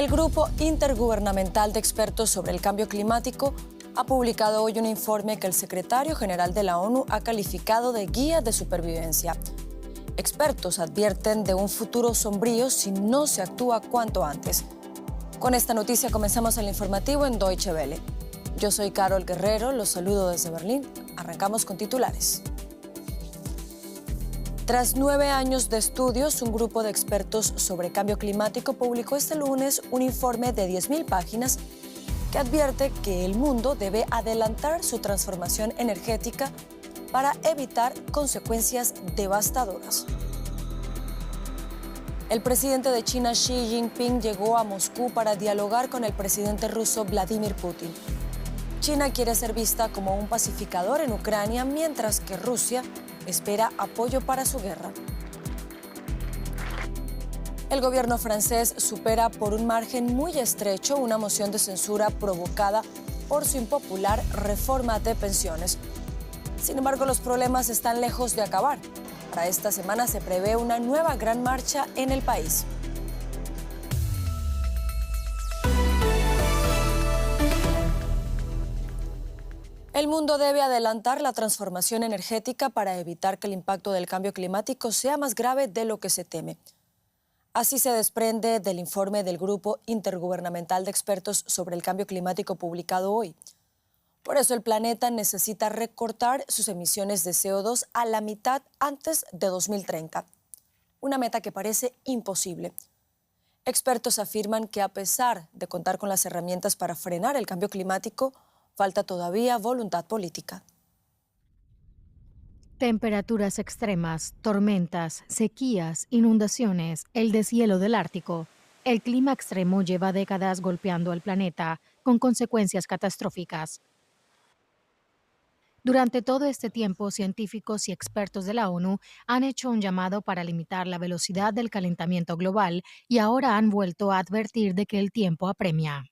El Grupo Intergubernamental de Expertos sobre el Cambio Climático ha publicado hoy un informe que el secretario general de la ONU ha calificado de guía de supervivencia. Expertos advierten de un futuro sombrío si no se actúa cuanto antes. Con esta noticia comenzamos el informativo en Deutsche Welle. Yo soy Carol Guerrero, los saludo desde Berlín. Arrancamos con titulares. Tras 9 años de estudios, un grupo de expertos sobre cambio climático publicó este lunes un informe de 10.000 páginas que advierte que el mundo debe adelantar su transformación energética para evitar consecuencias devastadoras. El presidente de China, Xi Jinping, llegó a Moscú para dialogar con el presidente ruso Vladimir Putin. China quiere ser vista como un pacificador en Ucrania, mientras que Rusia espera apoyo para su guerra. El gobierno francés supera por un margen muy estrecho una moción de censura provocada por su impopular reforma de pensiones. Sin embargo, los problemas están lejos de acabar. Para esta semana se prevé una nueva gran marcha en el país. El mundo debe adelantar la transformación energética para evitar que el impacto del cambio climático sea más grave de lo que se teme. Así se desprende del informe del Grupo Intergubernamental de Expertos sobre el Cambio Climático publicado hoy. Por eso el planeta necesita recortar sus emisiones de CO2 a la mitad antes de 2030. Una meta que parece imposible. Expertos afirman que a pesar de contar con las herramientas para frenar el cambio climático, falta todavía voluntad política. Temperaturas extremas, tormentas, sequías, inundaciones, el deshielo del Ártico. El clima extremo lleva décadas golpeando al planeta, con consecuencias catastróficas. Durante todo este tiempo, científicos y expertos de la ONU han hecho un llamado para limitar la velocidad del calentamiento global y ahora han vuelto a advertir de que el tiempo apremia.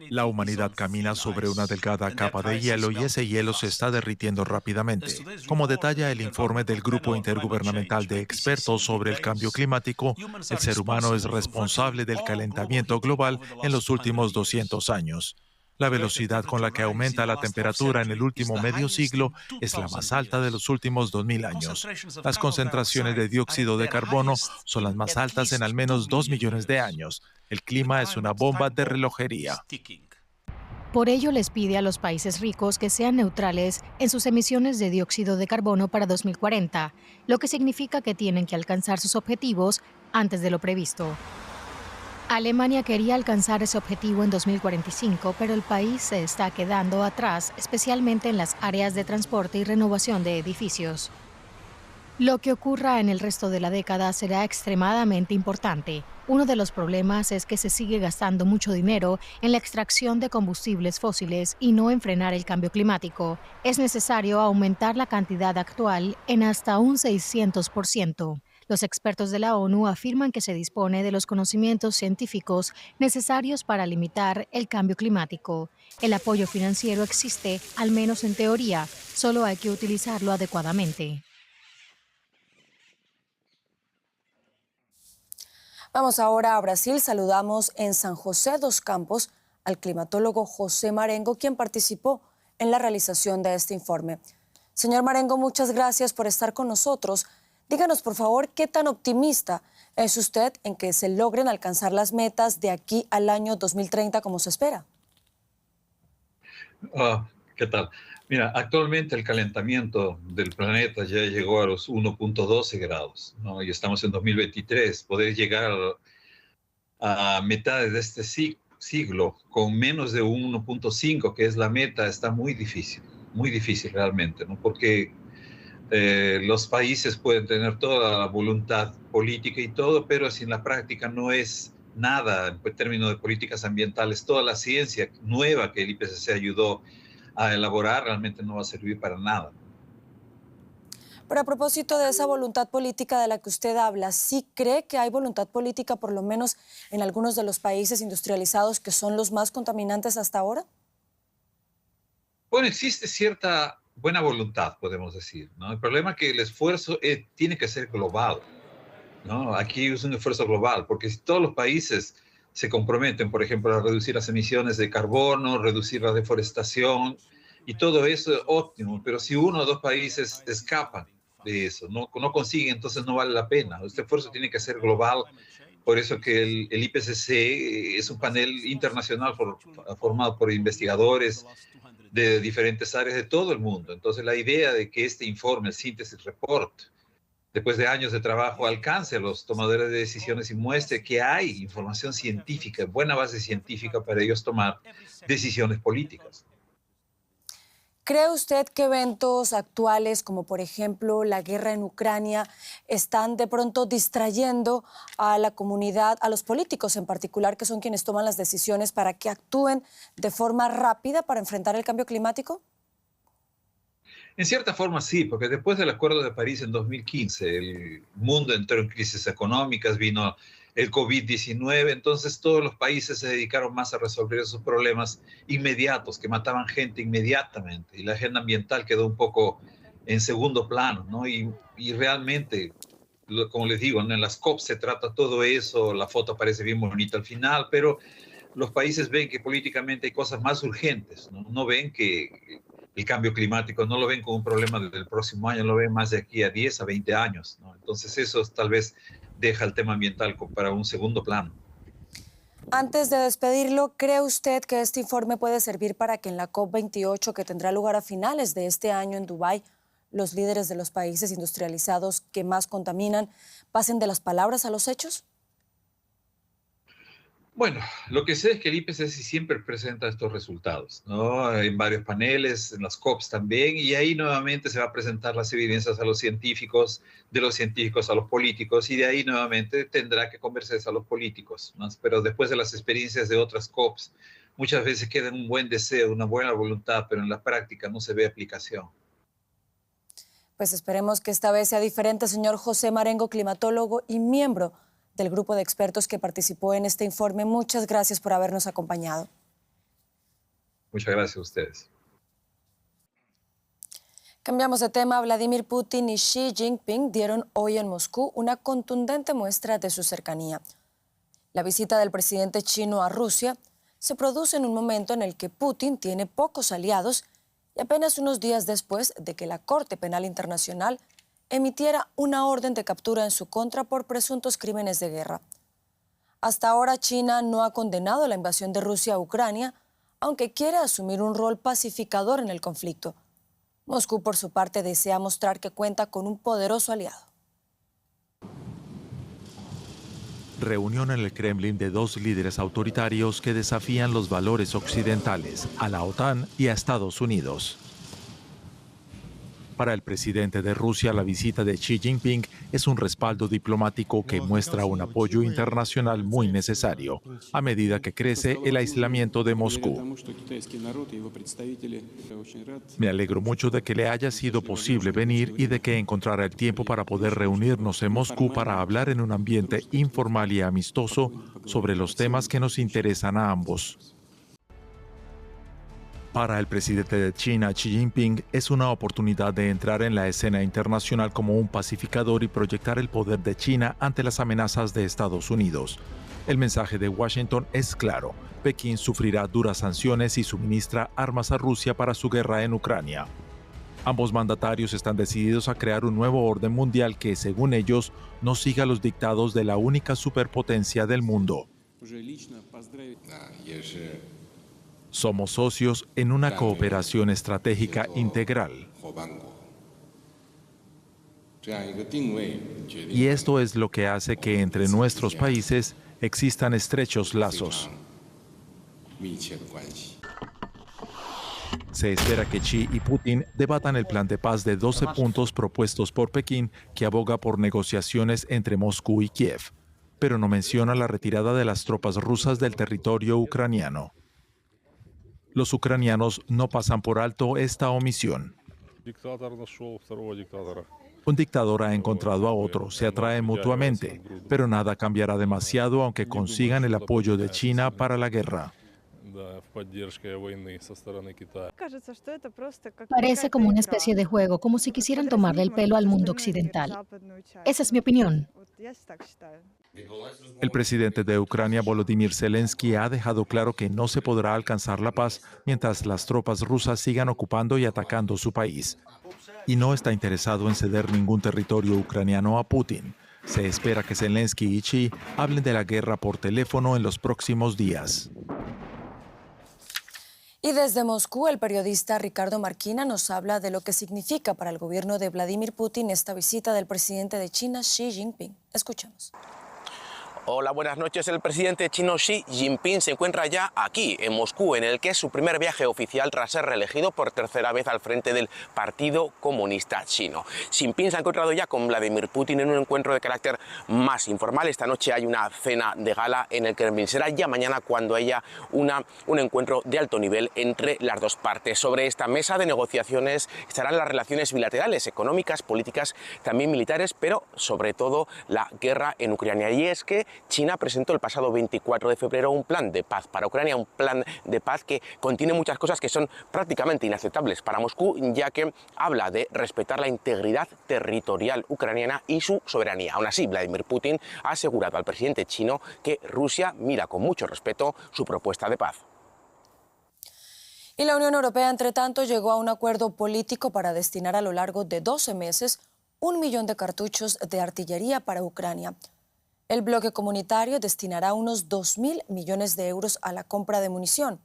La humanidad camina sobre una delgada capa de hielo y ese hielo se está derritiendo rápidamente. Como detalla el informe del Grupo Intergubernamental de Expertos sobre el Cambio Climático, el ser humano es responsable del calentamiento global en los últimos 200 años. La velocidad con la que aumenta la temperatura en el último medio siglo es la más alta de los últimos 2000 años. Las concentraciones de dióxido de carbono son las más altas en al menos 2 millones de años. El clima es una bomba de relojería. Por ello les pide a los países ricos que sean neutrales en sus emisiones de dióxido de carbono para 2040, lo que significa que tienen que alcanzar sus objetivos antes de lo previsto. Alemania quería alcanzar ese objetivo en 2045, pero el país se está quedando atrás, especialmente en las áreas de transporte y renovación de edificios. Lo que ocurra en el resto de la década será extremadamente importante. Uno de los problemas es que se sigue gastando mucho dinero en la extracción de combustibles fósiles y no en frenar el cambio climático. Es necesario aumentar la cantidad actual en hasta un 600%. Los expertos de la ONU afirman que se dispone de los conocimientos científicos necesarios para limitar el cambio climático. El apoyo financiero existe, al menos en teoría, solo hay que utilizarlo adecuadamente. Vamos ahora a Brasil. Saludamos en San José dos Campos al climatólogo José Marengo, quien participó en la realización de este informe. Señor Marengo, muchas gracias por estar con nosotros. Díganos, por favor, ¿qué tan optimista es usted en que se logren alcanzar las metas de aquí al año 2030 como se espera? ¿Qué tal? Mira, actualmente el calentamiento del planeta ya llegó a los 1.12 grados, ¿no? Y estamos en 2023. Poder llegar a mitad de este siglo con menos de 1.5, que es la meta, está muy difícil realmente, ¿no? Porque los países pueden tener toda la voluntad política y todo, pero si en la práctica no es nada en términos de políticas ambientales, toda la ciencia nueva que el IPCC ayudó a elaborar realmente no va a servir para nada. Pero a propósito de esa voluntad política de la que usted habla, ¿sí cree que hay voluntad política por lo menos en algunos de los países industrializados que son los más contaminantes hasta ahora? Bueno, existe cierta buena voluntad, podemos decir, ¿no? El problema es que el esfuerzo tiene que ser global. ¿no? Aquí es un esfuerzo global, porque si todos los países se comprometen, por ejemplo, a reducir las emisiones de carbono, reducir la deforestación, y todo eso es óptimo, pero si uno o dos países escapan de eso, no consiguen, entonces no vale la pena. Este esfuerzo tiene que ser global, por eso que el IPCC es un panel internacional formado por investigadores de diferentes áreas de todo el mundo. Entonces la idea de que este informe, el Síntesis Report, después de años de trabajo, alcance a los tomadores de decisiones y muestre que hay información científica, buena base científica para ellos tomar decisiones políticas. ¿Cree usted que eventos actuales, como por ejemplo la guerra en Ucrania, están de pronto distrayendo a la comunidad, a los políticos en particular, que son quienes toman las decisiones, para que actúen de forma rápida para enfrentar el cambio climático? En cierta forma sí, porque después del Acuerdo de París en 2015, el mundo entró en crisis económicas, vino el COVID-19, entonces todos los países se dedicaron más a resolver esos problemas inmediatos, que mataban gente inmediatamente, y la agenda ambiental quedó un poco en segundo plano, ¿no? Y realmente, como les digo, ¿no? En las COP se trata todo eso, la foto parece bien bonita al final, pero los países ven que políticamente hay cosas más urgentes, ¿no? No ven que el cambio climático, no lo ven como un problema del próximo año, lo ven más de aquí a 10 a 20 años, ¿no? Entonces eso tal vez deja el tema ambiental para un segundo plano. Antes de despedirlo, ¿cree usted que este informe puede servir para que en la COP28, que tendrá lugar a finales de este año en Dubái, los líderes de los países industrializados que más contaminan pasen de las palabras a los hechos? Bueno, lo que sé es que el IPCC siempre presenta estos resultados, ¿no? En varios paneles, en las COPs también, y ahí nuevamente se va a presentar las evidencias a los científicos, de los científicos a los políticos, y de ahí nuevamente tendrá que conversarse a los políticos, ¿no? Pero después de las experiencias de otras COPs, muchas veces queda un buen deseo, una buena voluntad, pero en la práctica no se ve aplicación. Pues esperemos que esta vez sea diferente, señor José Marengo, climatólogo y miembro del grupo de expertos que participó en este informe. Muchas gracias por habernos acompañado. Muchas gracias a ustedes. Cambiamos de tema. Vladimir Putin y Xi Jinping dieron hoy en Moscú una contundente muestra de su cercanía. La visita del presidente chino a Rusia se produce en un momento en el que Putin tiene pocos aliados y apenas unos días después de que la Corte Penal Internacional emitiera una orden de captura en su contra por presuntos crímenes de guerra. Hasta ahora China no ha condenado la invasión de Rusia a Ucrania, aunque quiere asumir un rol pacificador en el conflicto. Moscú, por su parte, desea mostrar que cuenta con un poderoso aliado. Reunión en el Kremlin de dos líderes autoritarios que desafían los valores occidentales, a la OTAN y a Estados Unidos. Para el presidente de Rusia, la visita de Xi Jinping es un respaldo diplomático que muestra un apoyo internacional muy necesario a medida que crece el aislamiento de Moscú. Me alegro mucho de que le haya sido posible venir y de que encontrara el tiempo para poder reunirnos en Moscú para hablar en un ambiente informal y amistoso sobre los temas que nos interesan a ambos. Para el presidente de China, Xi Jinping, es una oportunidad de entrar en la escena internacional como un pacificador y proyectar el poder de China ante las amenazas de Estados Unidos. El mensaje de Washington es claro: Pekín sufrirá duras sanciones y suministra armas a Rusia para su guerra en Ucrania. Ambos mandatarios están decididos a crear un nuevo orden mundial que, según ellos, no siga los dictados de la única superpotencia del mundo. Somos socios en una cooperación estratégica integral. Y esto es lo que hace que entre nuestros países existan estrechos lazos. Se espera que Xi y Putin debatan el plan de paz de 12 puntos propuestos por Pekín, que aboga por negociaciones entre Moscú y Kiev, pero no menciona la retirada de las tropas rusas del territorio ucraniano. Los ucranianos no pasan por alto esta omisión. Un dictador ha encontrado a otro, se atraen mutuamente, pero nada cambiará demasiado aunque consigan el apoyo de China para la guerra. Parece como una especie de juego, como si quisieran tomarle el pelo al mundo occidental. Esa es mi opinión. El presidente de Ucrania, Volodymyr Zelensky, ha dejado claro que no se podrá alcanzar la paz mientras las tropas rusas sigan ocupando y atacando su país. Y no está interesado en ceder ningún territorio ucraniano a Putin. Se espera que Zelensky y Xi hablen de la guerra por teléfono en los próximos días. Y desde Moscú, el periodista Ricardo Marquina nos habla de lo que significa para el gobierno de Vladimir Putin esta visita del presidente de China, Xi Jinping. Escuchemos. Hola, buenas noches. El presidente chino Xi Jinping se encuentra ya aquí, en Moscú, en el que es su primer viaje oficial tras ser reelegido por tercera vez al frente del Partido Comunista Chino. Jinping se ha encontrado ya con Vladimir Putin en un encuentro de carácter más informal. Esta noche hay una cena de gala en el Kremlin. Será ya mañana cuando haya un encuentro de alto nivel entre las dos partes. Sobre esta mesa de negociaciones estarán las relaciones bilaterales, económicas, políticas, también militares, pero sobre todo la guerra en Ucrania. Y es que China presentó el pasado 24 de febrero un plan de paz para Ucrania, un plan de paz que contiene muchas cosas que son prácticamente inaceptables para Moscú, ya que habla de respetar la integridad territorial ucraniana y su soberanía. Aún así, Vladimir Putin ha asegurado al presidente chino que Rusia mira con mucho respeto su propuesta de paz. Y la Unión Europea, entre tanto, llegó a un acuerdo político para destinar a lo largo de 12 meses 1 millón de cartuchos de artillería para Ucrania. El bloque comunitario destinará unos 2.000 millones de euros a la compra de munición.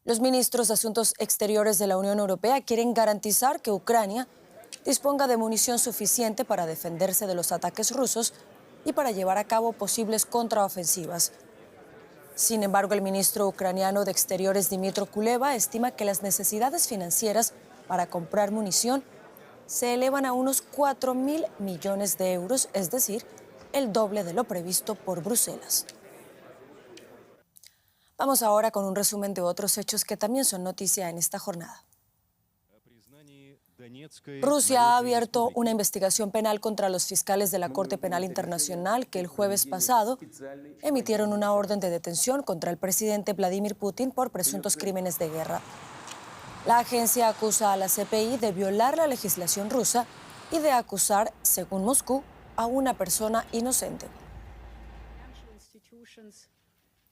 Los ministros de Asuntos Exteriores de la Unión Europea quieren garantizar que Ucrania disponga de munición suficiente para defenderse de los ataques rusos y para llevar a cabo posibles contraofensivas. Sin embargo, el ministro ucraniano de Exteriores, Dmytro Kuleba, estima que las necesidades financieras para comprar munición se elevan a unos 4.000 millones de euros, es decir, el doble de lo previsto por Bruselas. Vamos ahora con un resumen de otros hechos que también son noticia en esta jornada. Rusia ha abierto una investigación penal contra los fiscales de la Corte Penal Internacional que el jueves pasado emitieron una orden de detención contra el presidente Vladimir Putin por presuntos crímenes de guerra. La agencia acusa a la CPI de violar la legislación rusa y de acusar, según Moscú, a una persona inocente.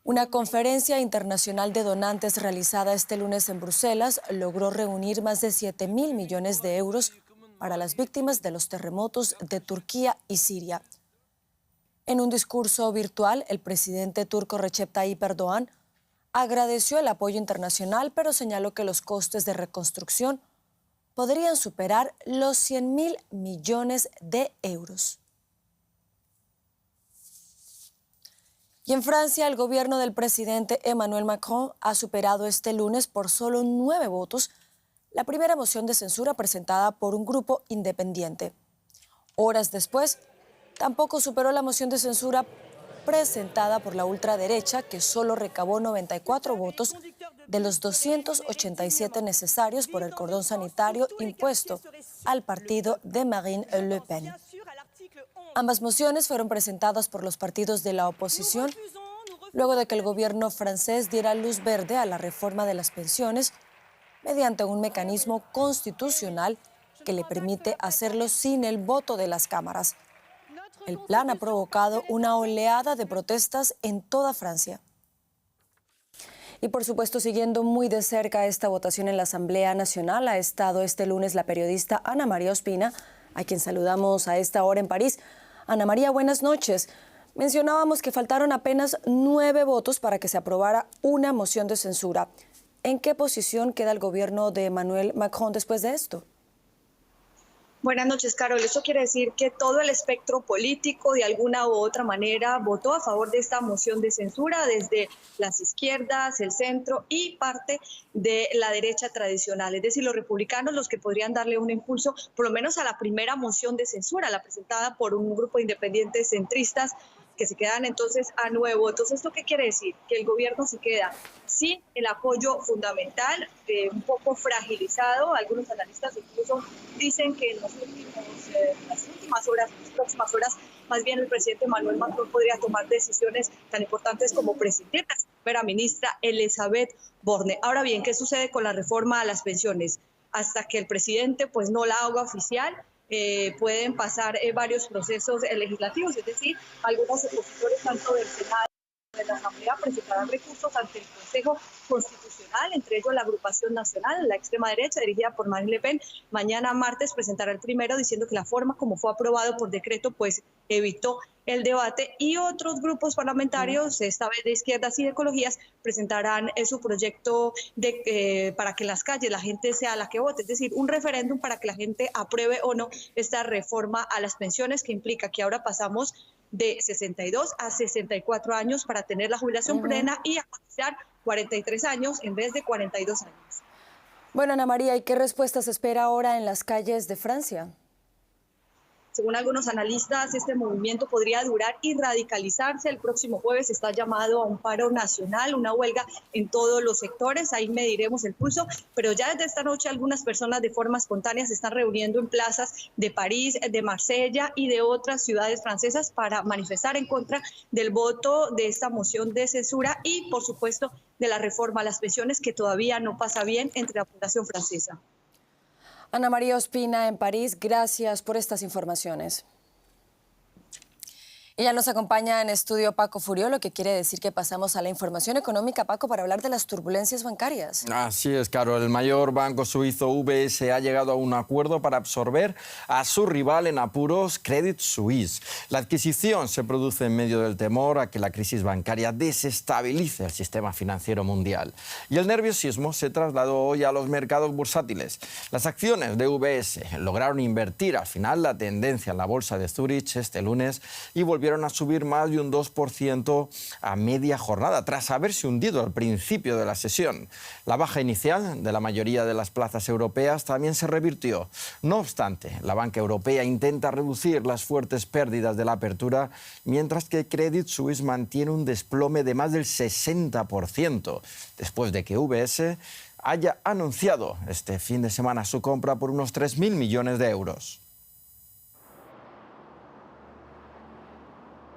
Una conferencia internacional de donantes realizada este lunes en Bruselas logró reunir más de 7.000 millones de euros para las víctimas de los terremotos de Turquía y Siria. En un discurso virtual, el presidente turco Recep Tayyip Erdoğan agradeció el apoyo internacional, pero señaló que los costes de reconstrucción podrían superar los 100.000 millones de euros. Y en Francia, el gobierno del presidente Emmanuel Macron ha superado este lunes por solo 9 votos la primera moción de censura presentada por un grupo independiente. Horas después, tampoco superó la moción de censura presentada por la ultraderecha, que solo recabó 94 votos de los 287 necesarios por el cordón sanitario impuesto al partido de Marine Le Pen. Ambas mociones fueron presentadas por los partidos de la oposición luego de que el gobierno francés diera luz verde a la reforma de las pensiones mediante un mecanismo constitucional que le permite hacerlo sin el voto de las cámaras. El plan ha provocado una oleada de protestas en toda Francia. Y por supuesto, siguiendo muy de cerca esta votación en la Asamblea Nacional, ha estado este lunes la periodista Ana María Ospina, a quien saludamos a esta hora en París. Ana María, buenas noches. Mencionábamos que faltaron apenas 9 votos para que se aprobara una moción de censura. ¿En qué posición queda el gobierno de Emmanuel Macron después de esto? Buenas noches, Carol. Eso quiere decir que todo el espectro político, de alguna u otra manera, votó a favor de esta moción de censura, desde las izquierdas, el centro y parte de la derecha tradicional. Es decir, los republicanos, los que podrían darle un impulso, por lo menos a la primera moción de censura, la presentada por un grupo de independientes centristas, que se quedan entonces a 9 votos. ¿Esto qué quiere decir? Que el gobierno se queda sin el apoyo fundamental, un poco fragilizado. Algunos analistas incluso dicen que en las próximas horas, más bien el presidente Emmanuel Macron podría tomar decisiones tan importantes como presidir las primera ministra Elizabeth Borne. Ahora bien, ¿qué sucede con la reforma a las pensiones? Hasta que el presidente pues no la haga oficial, pueden pasar varios procesos legislativos, es decir, algunos opositores tanto del Senado de la Asamblea presentarán recursos ante el Consejo Constitucional, entre ellos la Agrupación Nacional, la extrema derecha, dirigida por Marine Le Pen. Mañana martes presentará el primero diciendo que la forma como fue aprobado por decreto pues evitó el debate, y otros grupos parlamentarios, esta vez de izquierdas y de ecologías, presentarán su proyecto para que en las calles la gente sea la que vote, es decir, un referéndum para que la gente apruebe o no esta reforma a las pensiones, que implica que ahora pasamos de 62 a 64 años para tener la jubilación plena y a cotizar 43 años en vez de 42 años. Bueno, Ana María, ¿y qué respuesta se espera ahora en las calles de Francia? Según algunos analistas, este movimiento podría durar y radicalizarse. El próximo jueves está llamado a un paro nacional, una huelga en todos los sectores. Ahí mediremos el pulso. Pero ya desde esta noche algunas personas de forma espontánea se están reuniendo en plazas de París, de Marsella y de otras ciudades francesas para manifestar en contra del voto de esta moción de censura y, por supuesto, de la reforma a las pensiones, que todavía no pasa bien entre la población francesa. Ana María Ospina en París, gracias por estas informaciones. Y ya nos acompaña en estudio Paco Furió, lo que quiere decir que pasamos a la información económica, Paco, para hablar de las turbulencias bancarias. Así es, Carol. El mayor banco suizo UBS ha llegado a un acuerdo para absorber a su rival en apuros, Credit Suisse. La adquisición se produce en medio del temor a que la crisis bancaria desestabilice el sistema financiero mundial. Y el nerviosismo se trasladó hoy a los mercados bursátiles. Las acciones de UBS lograron invertir al final la tendencia en la bolsa de Zúrich este lunes y volvieron a subir más de un 2% a media jornada, tras haberse hundido al principio de la sesión. La baja inicial de la mayoría de las plazas europeas también se revirtió. No obstante, la banca europea intenta reducir las fuertes pérdidas de la apertura, mientras que Credit Suisse mantiene un desplome de más del 60%, después de que UBS haya anunciado este fin de semana su compra por unos 3.000 millones de euros.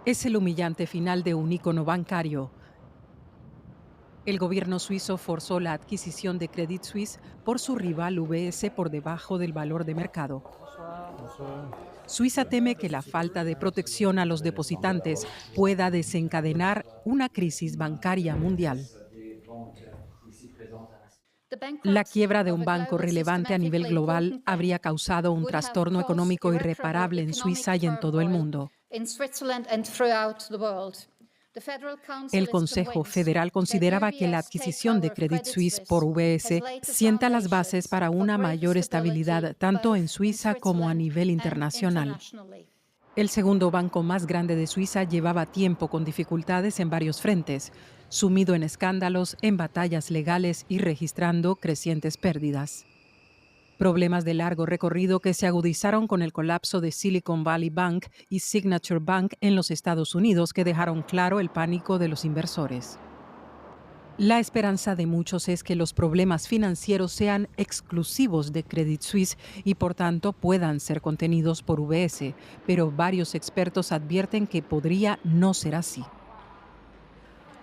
Es el humillante final de un ícono bancario. El gobierno suizo forzó la adquisición de Credit Suisse por su rival UBS por debajo del valor de mercado. Suiza teme que la falta de protección a los depositantes pueda desencadenar una crisis bancaria mundial. La quiebra de un banco relevante a nivel global habría causado un trastorno económico irreparable en Suiza y en todo el mundo. El Consejo Federal consideraba que la adquisición de Credit Suisse por UBS sienta las bases para una mayor estabilidad tanto en Suiza como a nivel internacional. El segundo banco más grande de Suiza llevaba tiempo con dificultades en varios frentes, sumido en escándalos, en batallas legales y registrando crecientes pérdidas. Problemas de largo recorrido que se agudizaron con el colapso de Silicon Valley Bank y Signature Bank en los Estados Unidos, que dejaron claro el pánico de los inversores. La esperanza de muchos es que los problemas financieros sean exclusivos de Credit Suisse y por tanto puedan ser contenidos por UBS, pero varios expertos advierten que podría no ser así.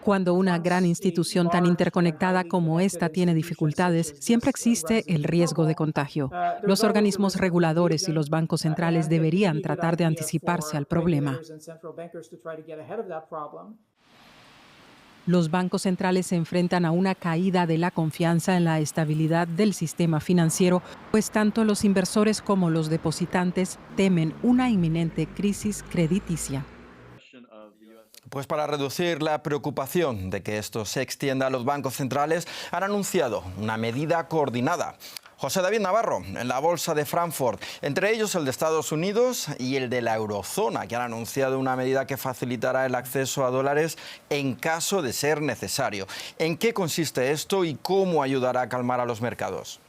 Cuando una gran institución tan interconectada como esta tiene dificultades, siempre existe el riesgo de contagio. Los organismos reguladores y los bancos centrales deberían tratar de anticiparse al problema. Los bancos centrales se enfrentan a una caída de la confianza en la estabilidad del sistema financiero, pues tanto los inversores como los depositantes temen una inminente crisis crediticia. Pues para reducir la preocupación de que esto se extienda a los bancos centrales, han anunciado una medida coordinada. José David Navarro, en la Bolsa de Frankfurt, entre ellos el de Estados Unidos y el de la Eurozona, que han anunciado una medida que facilitará el acceso a dólares en caso de ser necesario. ¿En qué consiste esto y cómo ayudará a calmar a los mercados?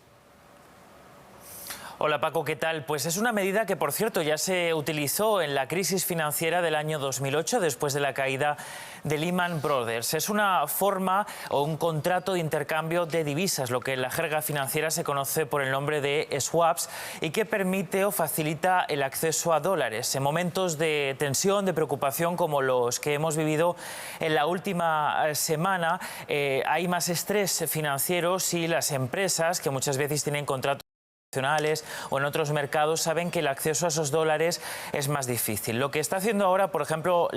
Hola Paco, ¿qué tal? Pues es una medida que, por cierto, ya se utilizó en la crisis financiera del año 2008, después de la caída de Lehman Brothers. Es una forma o un contrato de intercambio de divisas, lo que en la jerga financiera se conoce por el nombre de swaps, y que permite o facilita el acceso a dólares. En momentos de tensión, de preocupación como los que hemos vivido en la última semana, hay más estrés financiero si las empresas, que muchas veces tienen contratos o en otros mercados, saben que el acceso a esos dólares es más difícil. Lo que está haciendo ahora, por ejemplo,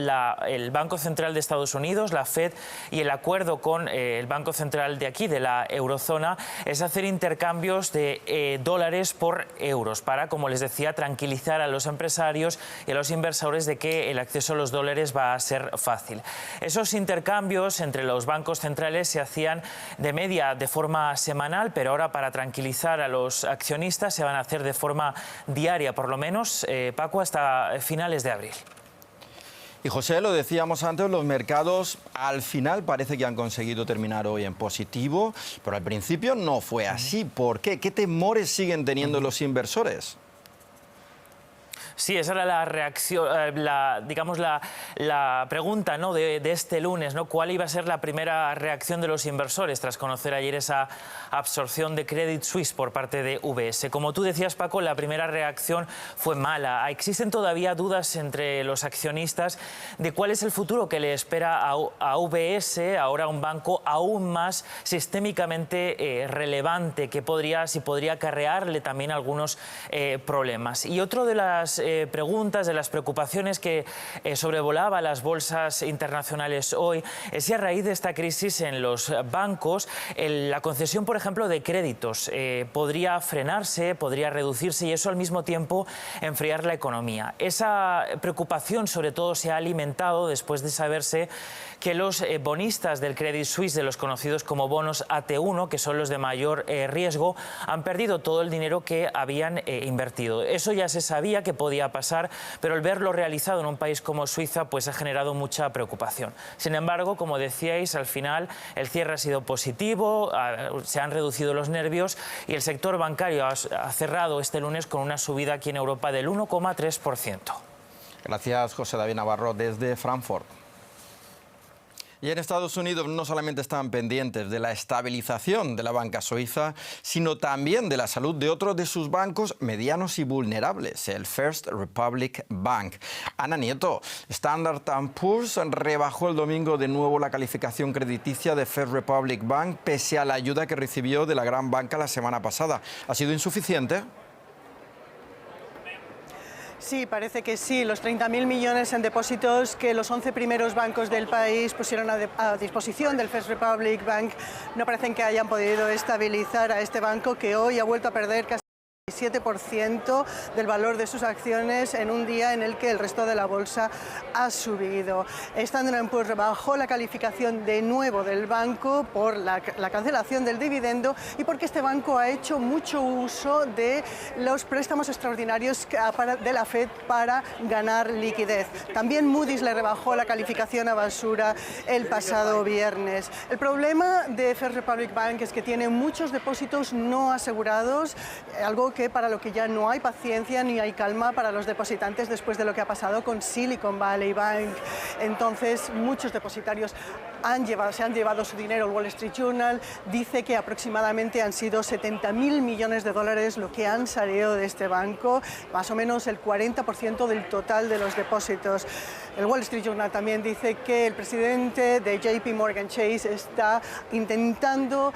el Banco Central de Estados Unidos, la Fed, y el acuerdo con el Banco Central de aquí, de la eurozona, es hacer intercambios de dólares por euros para, como les decía, tranquilizar a los empresarios y a los inversores de que el acceso a los dólares va a ser fácil. Esos intercambios entre los bancos centrales se hacían de media de forma semanal, pero ahora, para tranquilizar a los accionistas, se van a hacer de forma diaria, por lo menos, Paco, hasta finales de abril. Y José, lo decíamos antes, los mercados al final parece que han conseguido terminar hoy en positivo, pero al principio no fue así. ¿Por qué? ¿Qué temores siguen teniendo los inversores? Sí, esa era la reacción, la pregunta, ¿no?, de este lunes, ¿no? ¿Cuál iba a ser la primera reacción de los inversores tras conocer ayer esa absorción de Credit Suisse por parte de UBS? Como tú decías, Paco, la primera reacción fue mala. Existen todavía dudas entre los accionistas de cuál es el futuro que le espera a UBS, ahora un banco aún más sistémicamente relevante, que podría acarrearle también algunos problemas. Y otro de las preguntas, de las preocupaciones que sobrevolaba las bolsas internacionales hoy, es si a raíz de esta crisis en los bancos la concesión, por ejemplo, de créditos podría frenarse, podría reducirse, y eso al mismo tiempo enfriar la economía. Esa preocupación sobre todo se ha alimentado después de saberse que los bonistas del Credit Suisse, de los conocidos como bonos AT1, que son los de mayor riesgo, han perdido todo el dinero que habían invertido. Eso ya se sabía que podía pasar, pero el verlo realizado en un país como Suiza pues ha generado mucha preocupación. Sin embargo, como decíais, al final el cierre ha sido positivo, se han reducido los nervios y el sector bancario ha cerrado este lunes con una subida aquí en Europa del 1,3%. Gracias, José David Navarro, desde Frankfurt. Y en Estados Unidos no solamente están pendientes de la estabilización de la banca suiza, sino también de la salud de otros de sus bancos medianos y vulnerables, el First Republic Bank. Ana Nieto, Standard & Poor's rebajó el domingo de nuevo la calificación crediticia de First Republic Bank pese a la ayuda que recibió de la gran banca la semana pasada. ¿Ha sido insuficiente? Sí, parece que sí. Los 30.000 millones en depósitos que los 11 primeros bancos del país pusieron a disposición del First Republic Bank no parecen que hayan podido estabilizar a este banco, que hoy ha vuelto a perder casi 7% del valor de sus acciones en un día en el que el resto de la bolsa ha subido. Standard & Poor's rebajó la calificación de nuevo del banco por la cancelación del dividendo y porque este banco ha hecho mucho uso de los préstamos extraordinarios de la Fed para ganar liquidez. También Moody's le rebajó la calificación a basura el pasado viernes. El problema de First Republic Bank es que tiene muchos depósitos no asegurados, algo que para lo que ya no hay paciencia ni hay calma para los depositantes después de lo que ha pasado con Silicon Valley Bank. Entonces, muchos depositarios se han llevado su dinero. El Wall Street Journal dice que aproximadamente han sido 70.000 millones de dólares lo que han salido de este banco, más o menos el 40% del total de los depósitos. El Wall Street Journal también dice que el presidente de JP Morgan Chase está intentando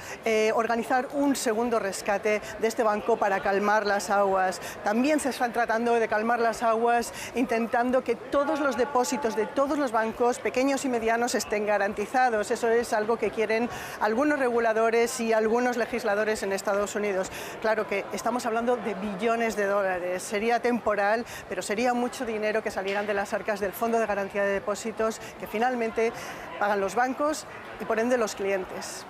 organizar un segundo rescate de este banco para calmar las aguas. También se están tratando de calmar las aguas, intentando que todos los depósitos de todos los bancos, pequeños y medianos, estén garantizados. Eso es algo que quieren algunos reguladores y algunos legisladores en Estados Unidos. Claro que estamos hablando de billones de dólares. Sería temporal, pero sería mucho dinero que salieran de las arcas del Fondo de Garantía de Depósitos, que finalmente pagan los bancos y por ende los clientes.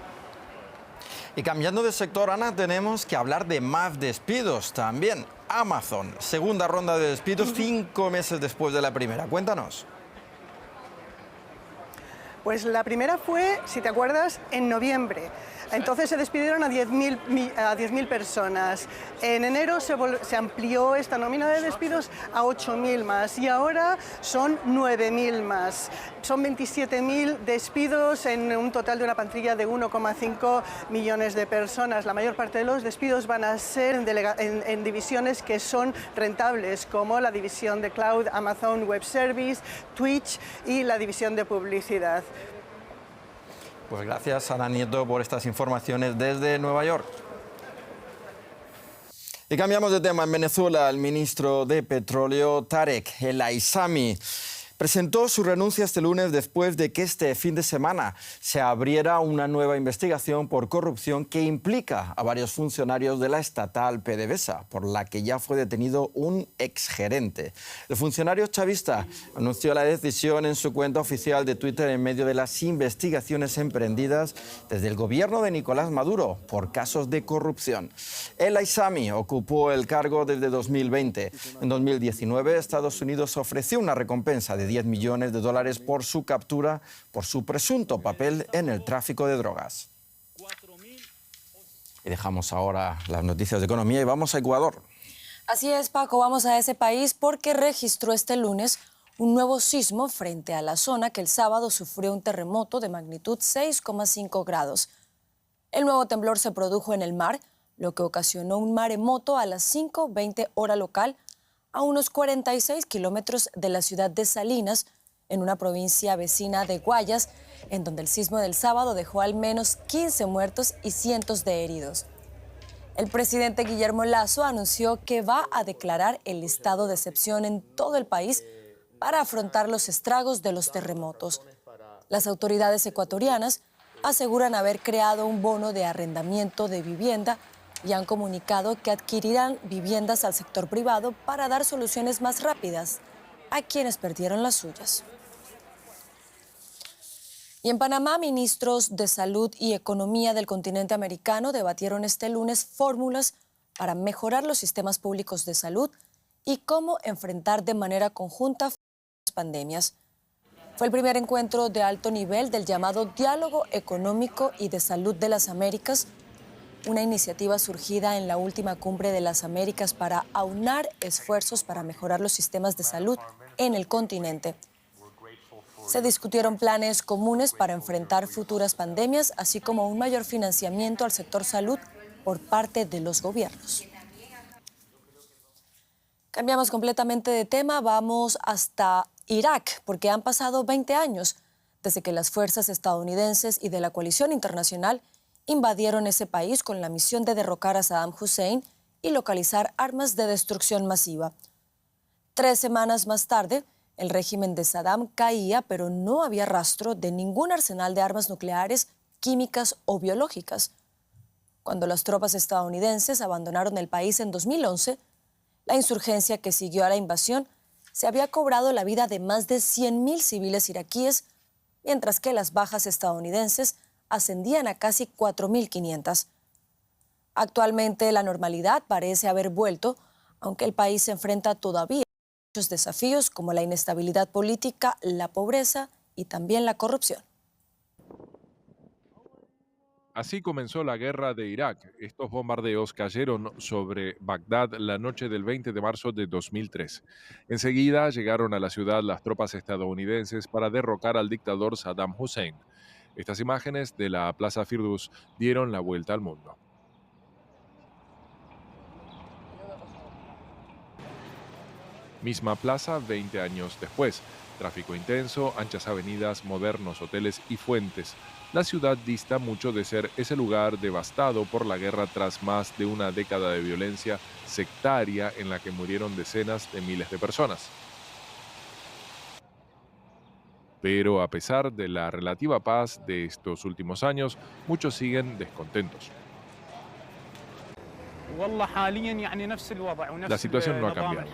Y cambiando de sector, Ana, tenemos que hablar de más despidos también. Amazon, segunda ronda de despidos 5 meses después de la primera. Cuéntanos. Pues la primera fue, si te acuerdas, en noviembre. Entonces se despidieron a 10.000 personas. En enero se amplió esta nómina de despidos a 8.000 más y ahora son 9.000 más. Son 27.000 despidos en un total de una plantilla de 1,5 millones de personas. La mayor parte de los despidos van a ser en divisiones que son rentables, como la división de Cloud, Amazon Web Service, Twitch y la división de publicidad. Pues gracias, Ana Nieto, por estas informaciones desde Nueva York. Y cambiamos de tema. En Venezuela, el ministro de Petróleo, Tarek El Aissami, presentó su renuncia este lunes después de que este fin de semana se abriera una nueva investigación por corrupción que implica a varios funcionarios de la estatal PDVSA, por la que ya fue detenido un exgerente. El funcionario chavista anunció la decisión en su cuenta oficial de Twitter en medio de las investigaciones emprendidas desde el gobierno de Nicolás Maduro por casos de corrupción. El Aissami ocupó el cargo desde 2020. En 2019, Estados Unidos ofreció una recompensa de $10 millones por su captura por su presunto papel en el tráfico de drogas. Y dejamos ahora las noticias de economía y vamos a Ecuador. Así es, Paco, vamos a ese país porque registró este lunes un nuevo sismo frente a la zona que el sábado sufrió un terremoto de magnitud 6,5 grados. El nuevo temblor se produjo en el mar, lo que ocasionó un maremoto a las 5:20 hora local, a unos 46 kilómetros de la ciudad de Salinas, en una provincia vecina de Guayas, en donde el sismo del sábado dejó al menos 15 muertos y cientos de heridos. El presidente Guillermo Lasso anunció que va a declarar el estado de excepción en todo el país para afrontar los estragos de los terremotos. Las autoridades ecuatorianas aseguran haber creado un bono de arrendamiento de vivienda y han comunicado que adquirirán viviendas al sector privado para dar soluciones más rápidas a quienes perdieron las suyas. Y en Panamá, ministros de Salud y Economía del continente americano debatieron este lunes fórmulas para mejorar los sistemas públicos de salud y cómo enfrentar de manera conjunta las pandemias. Fue el primer encuentro de alto nivel del llamado Diálogo Económico y de Salud de las Américas, una iniciativa surgida en la última cumbre de las Américas para aunar esfuerzos para mejorar los sistemas de salud en el continente. Se discutieron planes comunes para enfrentar futuras pandemias, así como un mayor financiamiento al sector salud por parte de los gobiernos. Cambiamos completamente de tema, vamos hasta Irak, porque han pasado 20 años desde que las fuerzas estadounidenses y de la coalición internacional invadieron ese país con la misión de derrocar a Saddam Hussein y localizar armas de destrucción masiva. 3 semanas más tarde, el régimen de Saddam caía, pero no había rastro de ningún arsenal de armas nucleares, químicas o biológicas. Cuando las tropas estadounidenses abandonaron el país en 2011, la insurgencia que siguió a la invasión se había cobrado la vida de más de 100.000 civiles iraquíes, mientras que las bajas estadounidenses ascendían a casi 4.500. Actualmente la normalidad parece haber vuelto, aunque el país se enfrenta todavía a muchos desafíos como la inestabilidad política, la pobreza y también la corrupción. Así comenzó la guerra de Irak. Estos bombardeos cayeron sobre Bagdad la noche del 20 de marzo de 2003. Enseguida llegaron a la ciudad las tropas estadounidenses para derrocar al dictador Saddam Hussein. Estas imágenes de la Plaza Firdus dieron la vuelta al mundo. Misma plaza 20 años después. Tráfico intenso, anchas avenidas, modernos hoteles y fuentes. La ciudad dista mucho de ser ese lugar devastado por la guerra tras más de una década de violencia sectaria en la que murieron decenas de miles de personas. Pero a pesar de la relativa paz de estos últimos años, muchos siguen descontentos. La situación no ha cambiado.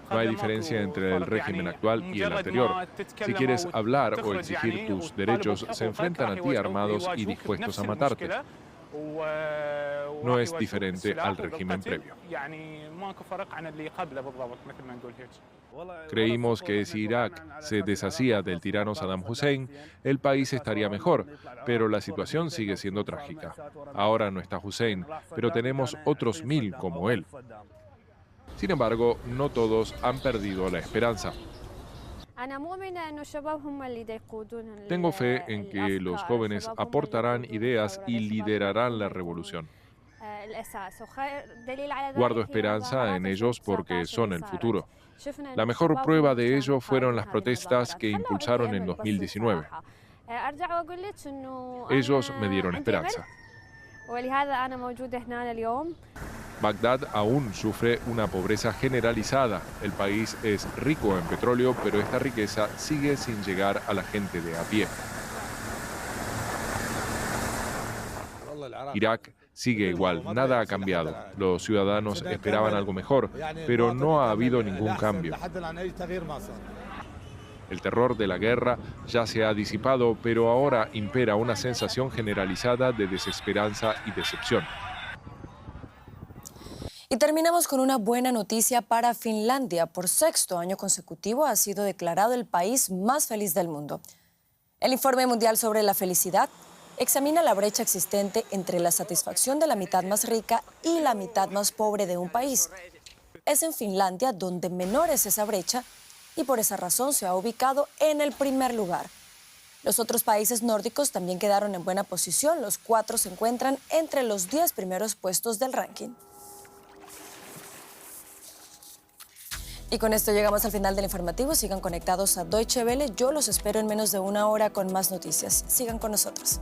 No hay diferencia entre el régimen actual y el anterior. Si quieres hablar o exigir tus derechos, se enfrentan a ti armados y dispuestos a matarte. No es diferente al régimen previo. Creímos que si Irak se deshacía del tirano Saddam Hussein, el país estaría mejor, pero la situación sigue siendo trágica. Ahora no está Hussein, pero tenemos otros 1000 como él. Sin embargo, no todos han perdido la esperanza. Tengo fe en que los jóvenes aportarán ideas y liderarán la revolución. Guardo esperanza en ellos porque son el futuro. La mejor prueba de ello fueron las protestas que impulsaron en 2019. Ellos me dieron esperanza. Bagdad aún sufre una pobreza generalizada. El país es rico en petróleo, pero esta riqueza sigue sin llegar a la gente de a pie. Irak sigue igual, nada ha cambiado. Los ciudadanos esperaban algo mejor, pero no ha habido ningún cambio. El terror de la guerra ya se ha disipado, pero ahora impera una sensación generalizada de desesperanza y decepción. Y terminamos con una buena noticia para Finlandia. Por 6º año consecutivo ha sido declarado el país más feliz del mundo. El Informe Mundial sobre la Felicidad examina la brecha existente entre la satisfacción de la mitad más rica y la mitad más pobre de un país. Es en Finlandia donde menor es esa brecha y por esa razón se ha ubicado en el primer lugar. Los otros países nórdicos también quedaron en buena posición. Los 4 se encuentran entre los 10 primeros puestos del ranking. Y con esto llegamos al final del informativo. Sigan conectados a Deutsche Welle. Yo los espero en menos de una hora con más noticias. Sigan con nosotros.